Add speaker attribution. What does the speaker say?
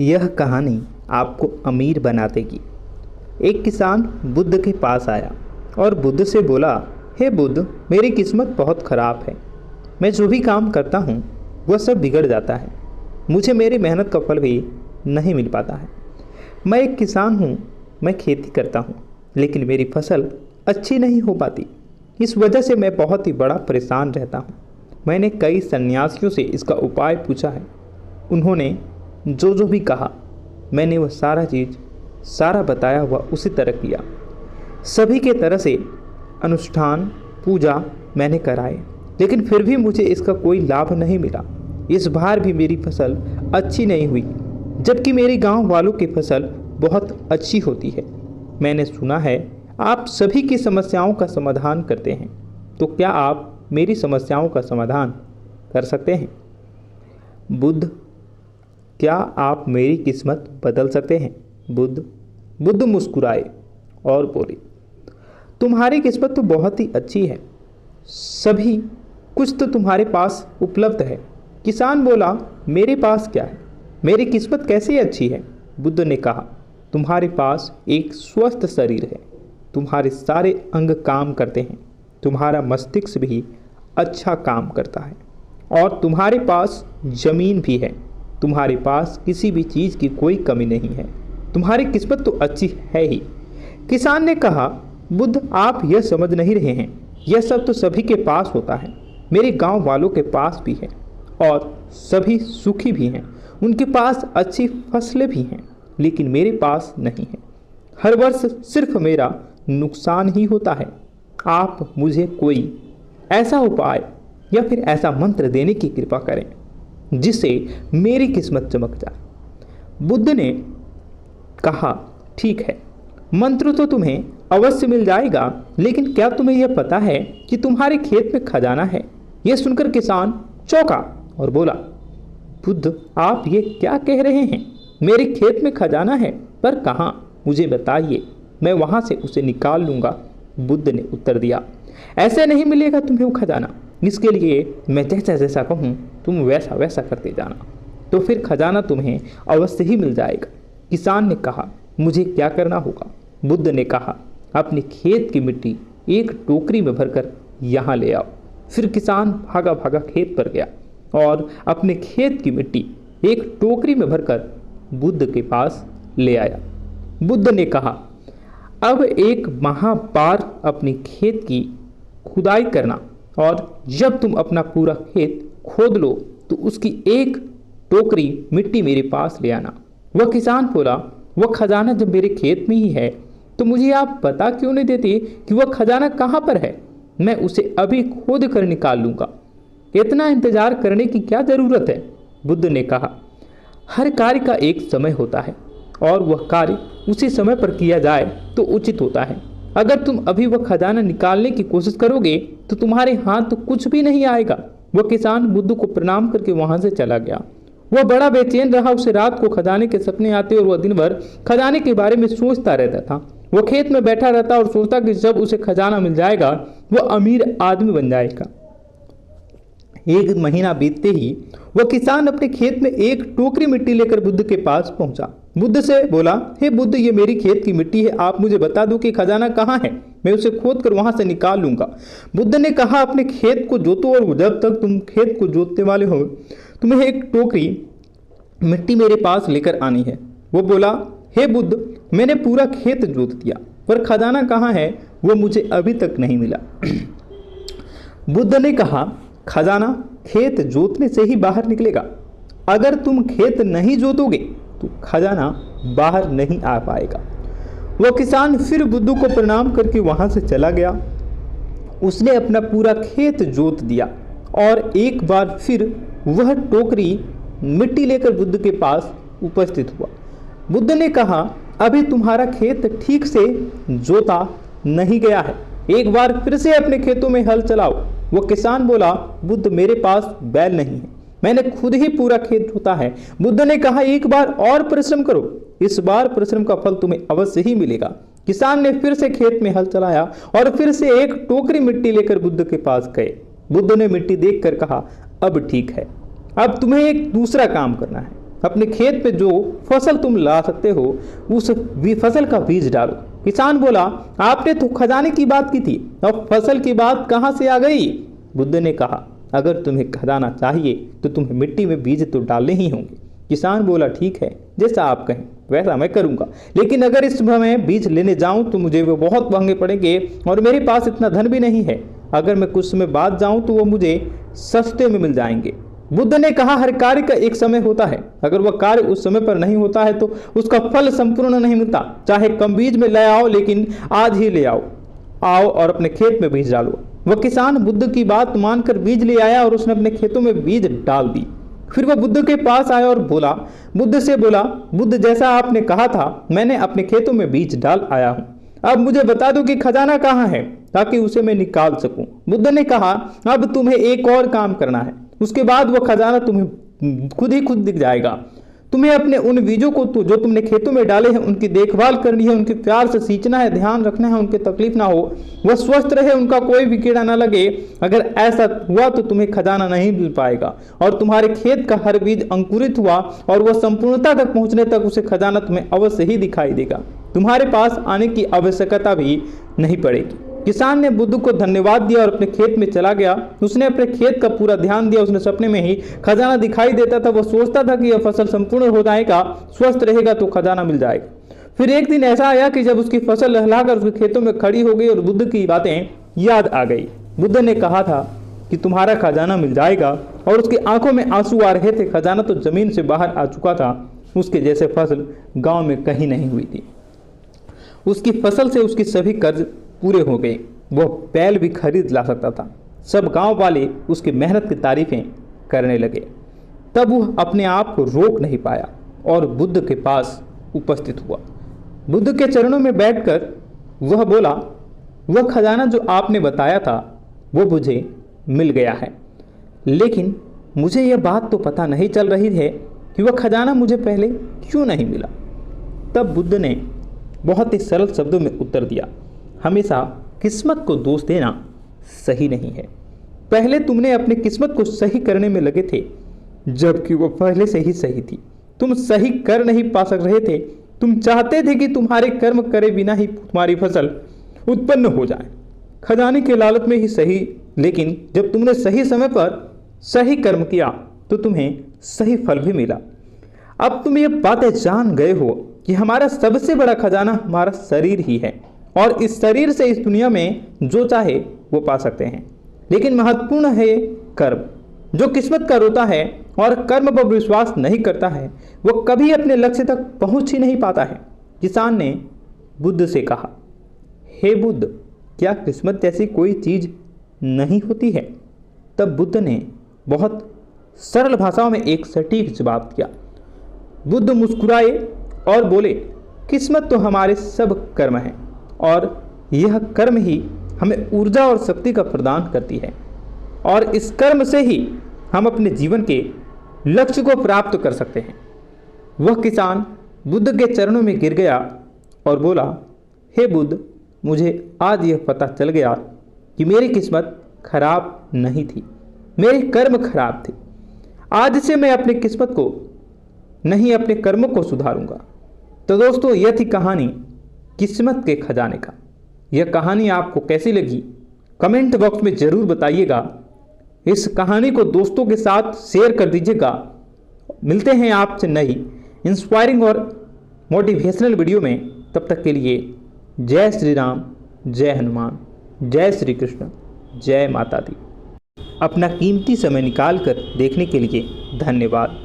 Speaker 1: यह कहानी आपको अमीर बना देगी। एक किसान बुद्ध के पास आया और बुद्ध से बोला, हे बुद्ध, मेरी किस्मत बहुत ख़राब है। मैं जो भी काम करता हूँ वह सब बिगड़ जाता है। मुझे मेरी मेहनत का फल भी नहीं मिल पाता है। मैं एक किसान हूँ, मैं खेती करता हूँ, लेकिन मेरी फसल अच्छी नहीं हो पाती। इस वजह से मैं बहुत ही बड़ा परेशान रहता हूँ। मैंने कई सन्यासियों से इसका उपाय पूछा है। उन्होंने जो भी कहा मैंने वह सारा बताया हुआ उसी तरह किया। सभी के तरह से अनुष्ठान पूजा मैंने कराए, लेकिन फिर भी मुझे इसका कोई लाभ नहीं मिला। इस बार भी मेरी फसल अच्छी नहीं हुई, जबकि मेरे गांव वालों की फसल बहुत अच्छी होती है। मैंने सुना है आप सभी की समस्याओं का समाधान करते हैं, तो क्या आप मेरी समस्याओं का समाधान कर सकते हैं? बुद्ध, क्या आप मेरी किस्मत बदल सकते हैं? बुद्ध मुस्कुराए और बोले, तुम्हारी किस्मत तो बहुत ही अच्छी है, सभी कुछ तो तुम्हारे पास उपलब्ध है। किसान बोला, मेरे पास क्या है? मेरी किस्मत कैसे अच्छी है? बुद्ध ने कहा, तुम्हारे पास एक स्वस्थ शरीर है, तुम्हारे सारे अंग काम करते हैं, तुम्हारा मस्तिष्क भी अच्छा काम करता है, और तुम्हारे पास जमीन भी है। तुम्हारे पास किसी भी चीज़ की कोई कमी नहीं है। तुम्हारी किस्मत तो अच्छी है ही। किसान ने कहा, बुद्ध, आप यह समझ नहीं रहे हैं, यह सब तो सभी के पास होता है। मेरे गांव वालों के पास भी है और सभी सुखी भी हैं। उनके पास अच्छी फसलें भी हैं, लेकिन मेरे पास नहीं है। हर वर्ष सिर्फ मेरा नुकसान ही होता है। आप मुझे कोई ऐसा उपाय या फिर ऐसा मंत्र देने की कृपा करें जिससे मेरी किस्मत चमक जाए। बुद्ध ने कहा, ठीक है, मंत्र तो तुम्हें अवश्य मिल जाएगा, लेकिन क्या तुम्हें यह पता है कि तुम्हारे खेत में खजाना है? यह सुनकर किसान चौंका और बोला, बुद्ध, आप ये क्या कह रहे हैं? मेरे खेत में खजाना है, पर कहाँ? मुझे बताइए, मैं वहाँ से उसे निकाल लूँगा। बुद्ध ने उत्तर दिया, ऐसे नहीं मिलेगा तुम्हें वो खजाना। इसके लिए मैं जैसा जैसा कहूँ तुम वैसा वैसा करते जाना, तो फिर खजाना तुम्हें अवश्य ही मिल जाएगा। किसान ने कहा, मुझे क्या करना होगा? बुद्ध ने कहा, अपने खेत की मिट्टी एक टोकरी में भरकर यहाँ ले आओ। फिर किसान भागा भागा खेत पर गया और अपने खेत की मिट्टी एक टोकरी में भरकर बुद्ध के पास ले आया। बुद्ध ने कहा, अब एक महाबार अपने खेत की खुदाई करना, और जब तुम अपना पूरा खेत खोद लो तो उसकी एक टोकरी मिट्टी मेरे पास ले आना। वह किसान बोला, वह खजाना जब मेरे खेत में ही है तो मुझे आप बता क्यों नहीं देते कि वह खजाना कहाँ पर है? मैं उसे अभी खोद कर निकाल लूँगा। इतना इंतजार करने की क्या ज़रूरत है? बुद्ध ने कहा, हर कार्य का एक समय होता है और वह कार्य उसी समय पर किया जाए तो उचित होता है। अगर तुम अभी वह खजाना निकालने की कोशिश करोगे तो तुम्हारे हाथ तो कुछ भी नहीं आएगा। वह किसान बुद्ध को प्रणाम करके वहां से चला गया। वह बड़ा बेचैन रहा। उसे रात को खजाने के सपने आते और वह दिन भर खजाने के बारे में सोचता रहता था। वह खेत में बैठा रहता और सोचता कि जब उसे खजाना मिल जाएगा वह अमीर आदमी बन जाएगा। एक महीना बीतते ही वह किसान अपने खेत में एक टोकरी मिट्टी लेकर बुद्ध के पास पहुंचा। बुद्ध से बोला, हे बुद्ध, ये मेरी खेत की मिट्टी है, आप मुझे बता दो कि खजाना कहाँ है, मैं उसे खोद कर वहां से निकाल लूंगा। बुद्ध ने कहा, अपने खेत को जोतो और जब तक तुम खेत को जोतने वाले हो तुम्हें एक टोकरी मिट्टी मेरे पास लेकर आनी है। वो बोला, हे बुद्ध, मैंने पूरा खेत जोत दिया, पर खजाना कहाँ है वो मुझे अभी तक नहीं मिला। बुद्ध ने कहा, खजाना खेत जोतने से ही बाहर निकलेगा। अगर तुम खेत नहीं जोतोगे तो खजाना बाहर नहीं आ पाएगा। वह किसान फिर बुद्ध को प्रणाम करके वहां से चला गया। उसने अपना पूरा खेत जोत दिया और एक बार फिर वह टोकरी मिट्टी लेकर बुद्ध के पास उपस्थित हुआ। बुद्ध ने कहा, अभी तुम्हारा खेत ठीक से जोता नहीं गया है, एक बार फिर से अपने खेतों में हल चलाओ। वह किसान बोला, बुद्ध, मेरे पास बैल नहीं है, मैंने खुद ही पूरा खेत जोता है। बुद्ध ने कहा, एक बार और परिश्रम करो, इस बार परिश्रम का फल तुम्हें अवश्य ही मिलेगा। किसान ने फिर से खेत में हल चलाया और फिर से एक टोकरी मिट्टी लेकर बुद्ध के पास गए। बुद्ध ने मिट्टी देखकर कहा, अब ठीक है, अब तुम्हें एक दूसरा काम करना है। अपने खेत में जो फसल तुम ला सकते हो उस फसल का बीज डालो। किसान बोला, आपने तो खजाने की बात की थी, अब फसल की बात कहाँ से आ गई? बुद्ध ने कहा, अगर तुम्हें खजाना चाहिए तो तुम्हें मिट्टी में बीज तो डालने ही होंगे। किसान बोला, ठीक है, जैसा आप कहें वैसा मैं करूंगा, लेकिन अगर इस समय बीज लेने जाऊं तो मुझे वो बहुत महंगे पड़ेंगे और मेरे पास इतना धन भी नहीं है। अगर मैं कुछ समय बाद जाऊं तो वो मुझे सस्ते में मिल जाएंगे। बुद्ध ने कहा, हर कार्य का एक समय होता है, अगर वह कार्य उस समय पर नहीं होता है तो उसका फल संपूर्ण नहीं मिलता। चाहे कम बीज में ले आओ, लेकिन आज ही ले आओ और अपने खेत में बीज डालो। वह किसान बुद्ध की बात मानकर बीज ले आया और उसने अपने खेतों में बीज डाल दी। फिर वह बुद्ध के पास आया और बुद्ध से बोला, बुद्ध, जैसा आपने कहा था मैंने अपने खेतों में बीज डाल आया हूँ। अब मुझे बता दो कि खजाना कहाँ है ताकि उसे मैं निकाल सकूं। बुद्ध ने कहा, अब तुम्हें एक और काम करना है, उसके बाद वह खजाना तुम्हें खुद ही खुद दिख जाएगा। तुम्हें अपने उन बीजों को जो तुमने खेतों में डाले हैं उनकी देखभाल करनी है, उनके प्यार से सींचना है, ध्यान रखना है, उनकी तकलीफ ना हो, वह स्वस्थ रहे, उनका कोई भी कीड़ा ना लगे। अगर ऐसा हुआ तो तुम्हें खजाना नहीं मिल पाएगा और तुम्हारे खेत का हर बीज अंकुरित हुआ और वह संपूर्णता तक पहुंचने तक उसे खजाना तुम्हें अवश्य ही दिखाई देगा। तुम्हारे पास आने की आवश्यकता भी नहीं पड़ेगी। किसान ने बुद्ध को धन्यवाद दिया और अपने खेत में चला गया। उसने अपने खेत का पूरा ध्यान दिया। उसने सपने में ही खजाना दिखाई देता था। वो सोचता था कि यह फसल संपूर्ण हो जाएगा, स्वस्थ रहेगा तो खजाना मिल जाएगा। फिर एक दिन ऐसा आया कि जब उसकी फसल लहलाकर उसके खेतों में खड़ी हो गई और बुद्ध की बातें याद आ गई। बुद्ध ने कहा था कि तुम्हारा खजाना मिल जाएगा और उसकी आंखों में आंसू आ रहे थे। खजाना तो जमीन से बाहर आ चुका था। उसके जैसे फसल गांव में कहीं नहीं हुई थी। उसकी फसल से उसकी सभी कर्ज पूरे हो गए। वह बैल भी खरीद ला सकता था। सब गांव वाले उसकी मेहनत की तारीफें करने लगे। तब वह अपने आप को रोक नहीं पाया और बुद्ध के पास उपस्थित हुआ। बुद्ध के चरणों में बैठकर वह बोला, वह खजाना जो आपने बताया था वो मुझे मिल गया है, लेकिन मुझे यह बात तो पता नहीं चल रही है कि वह खजाना मुझे पहले क्यों नहीं मिला। तब बुद्ध ने बहुत ही सरल शब्दों में उत्तर दिया, हमेशा किस्मत को दोष देना सही नहीं है। पहले तुमने अपनी किस्मत को सही करने में लगे थे, जबकि वो पहले से ही सही थी। तुम सही कर नहीं पा सक रहे थे। तुम चाहते थे कि तुम्हारे कर्म करे बिना ही तुम्हारी फसल उत्पन्न हो जाए, खजाने के लालच में ही सही। लेकिन जब तुमने सही समय पर सही कर्म किया तो तुम्हें सही फल भी मिला। अब तुम ये बातें जान गए हो कि हमारा सबसे बड़ा खजाना हमारा शरीर ही है और इस शरीर से इस दुनिया में जो चाहे वो पा सकते हैं। लेकिन महत्वपूर्ण है कर्म। जो किस्मत का रोता है और कर्म पर विश्वास नहीं करता है वो कभी अपने लक्ष्य तक पहुंच ही नहीं पाता है। किसान ने बुद्ध से कहा, हे बुद्ध, क्या किस्मत जैसी कोई चीज़ नहीं होती है? तब बुद्ध ने बहुत सरल भाषाओं में एक सटीक जवाब दिया। बुद्ध मुस्कुराए और बोले, किस्मत तो हमारे सब कर्म हैं और यह कर्म ही हमें ऊर्जा और शक्ति का प्रदान करती है और इस कर्म से ही हम अपने जीवन के लक्ष्य को प्राप्त कर सकते हैं। वह किसान बुद्ध के चरणों में गिर गया और बोला, हे बुद्ध, मुझे आज यह पता चल गया कि मेरी किस्मत खराब नहीं थी, मेरे कर्म खराब थे। आज से मैं अपनी किस्मत को नहीं, अपने कर्मों को सुधारूंगा। तो दोस्तों, यह थी कहानी किस्मत के खजाने का। यह कहानी आपको कैसी लगी कमेंट बॉक्स में ज़रूर बताइएगा। इस कहानी को दोस्तों के साथ शेयर कर दीजिएगा। मिलते हैं आपसे नई इंस्पायरिंग और मोटिवेशनल वीडियो में। तब तक के लिए जय श्री राम, जय हनुमान, जय श्री कृष्ण, जय माता दी। अपना कीमती समय निकाल कर देखने के लिए धन्यवाद।